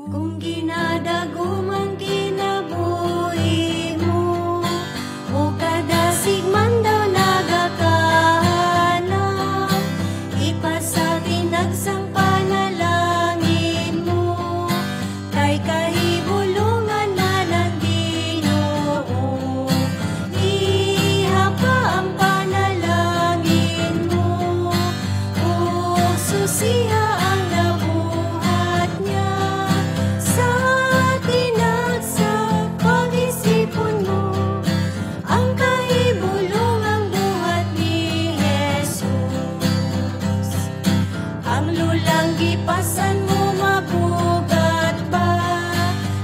Kung ginadagumang kinabuhi mo, o kadasig man daw nagakahanap, ipasatin nagsang panalangin mo, kay kahibulungan na ng Ginoo. Ihapa ang panalangin mo, o susiha ang nabuhat niya. Sa tinag sa pag-isipon mo, ang kahibulungang buhat ni Jesus. Ang lulang gipasan mo mabugat ba?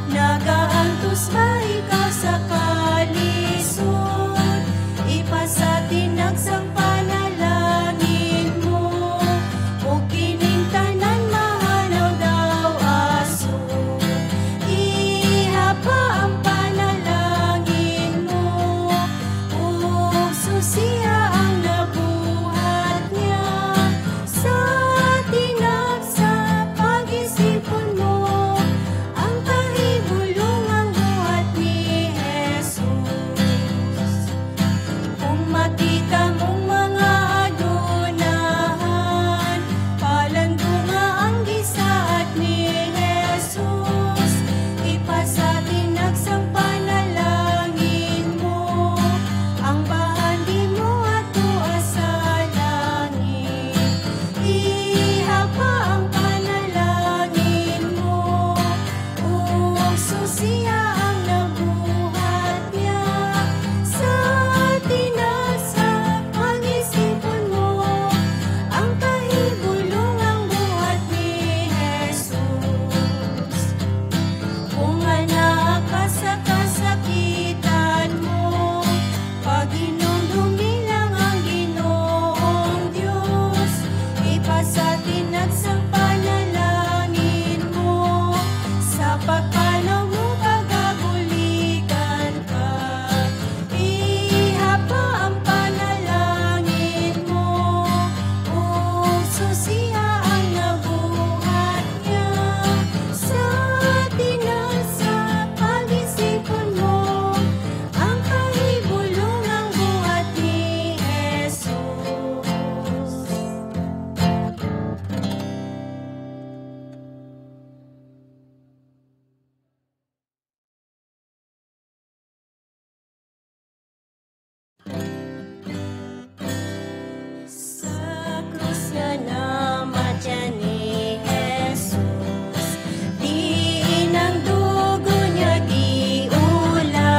Nagaantos ba ikaw sa kalisod? Ipasatin nagsang panalangin mo, o kining tanan mahanaw daw aso. Ihapa ang panalangin mo, o susiha ang nabuhat niya. Sa tinag sa pag-isipon mo, ang kahibulungang buhat ni Jesus. Kung makita mong mga adunahan, palandunga ang gisaad ni Jesus. Ipasatin nagsang panalangin mo, ang bahan di mo ato sa langit. Ihapa ang panalangin mo, o susiha ang nabuhat niya. Sa tinag sa pag-isipon mo, ang kahibulungang buhat ni Jesus. Kung anak ka sa kasakitan mo, Panginoon dumilang ang Ginoong Diyos. Ipasatin nagsang panalangin mo, sa pagpanaw mo kagabulikan ka. Ihapa ang panalangin mo, o susiha ang nabuhat niya. Sa tinag sa pag-isipon mo, ang kahibulungang buhat ni Jesus. Sa krus nga namatya ni Jesus, diin ang dugo niya giula.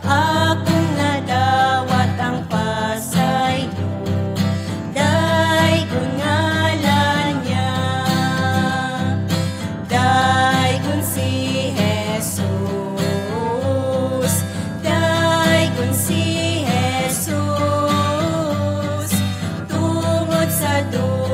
Akong nadawat ang pasaylo, daygon ngalan niya. Daygon si Jesus, daygon si Jesus, tungod sa dugo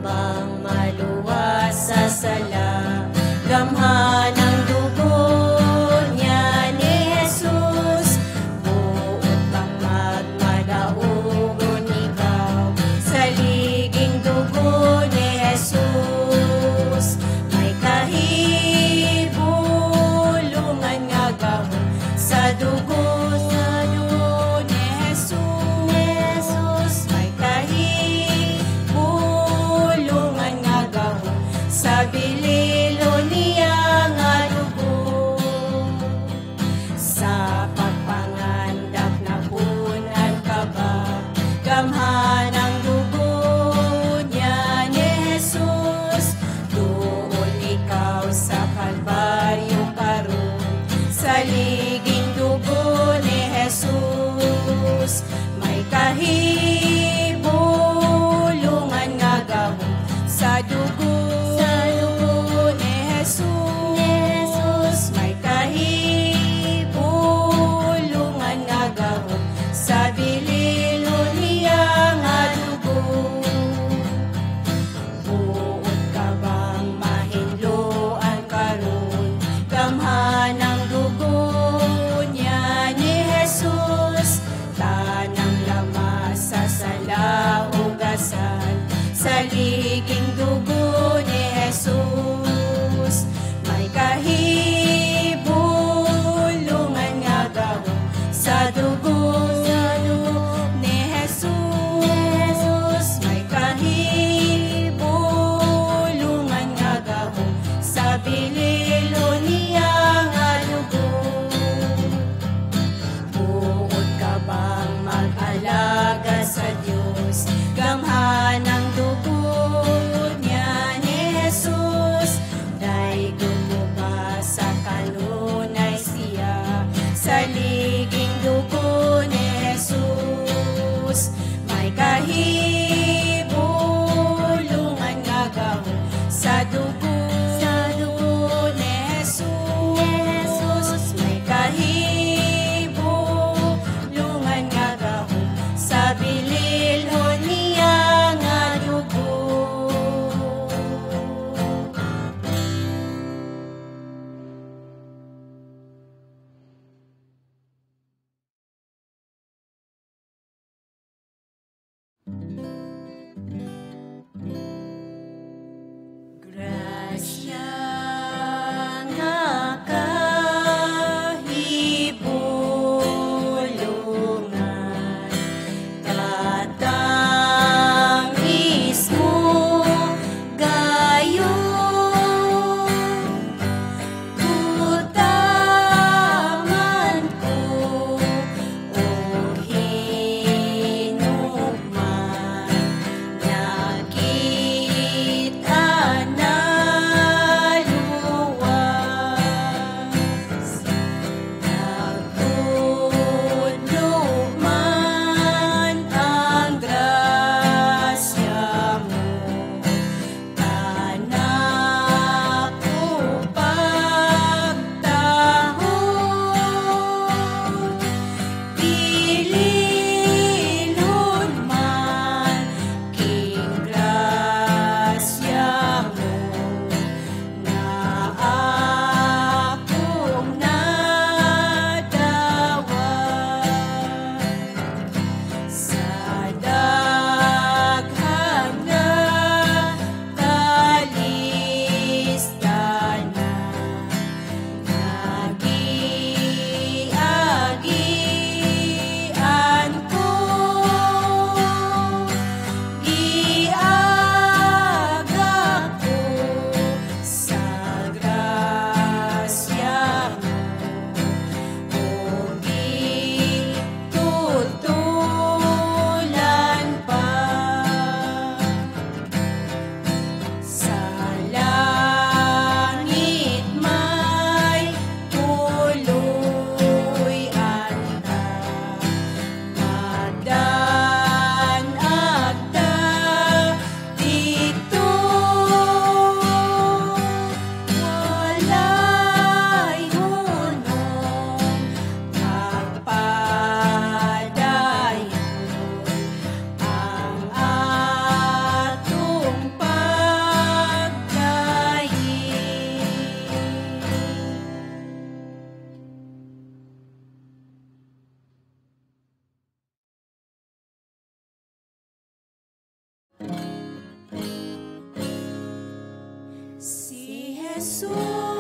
bang maluwas sa sala? Gamhan ang dugo niya ni Jesus. Buot bang magmadaugon ikaw sa liging dugo ni Jesus? May kahibulungan nga gahon sa dugo ni Jesus. May kahibulungan nga gahon sa bililo niya nga dugo. Sa pagpangandak na punan ka ba? Gamhan ang dugo niya ni Jesus. Doon ikaw sa Kalbaryo karon sa liging dugo ni Jesus. May kahibulungan nga gahon sa dugo ni Jesus. May kahibulungan nga gahon sa bililo niya nga dugo. Buot ka bang mahinloan karon? Gamhan ang dugo niya ni Jesus. Tanang lamas sa sala hugasan sa liging dugo ni Jesus. May kahibulungan nga gahon sa dugo ni Jesus. May kahibulungan nga gahon sa bililo niya nga dugo. Buot ka bang mag-alaga sa Diyos? Gamhan ang dugo niya ni Jesus. Daygon mo ba sa kanunay siya sa liging dugo ni Jesus? May kahibulungan nga gahon sa dugo ni Jesus. May kahibulungan nga gahon sa bililo niya nga dugo. Grasya nga kahibulungan, katangis mo gayon. Gutaman ko o hinukman, Jesus.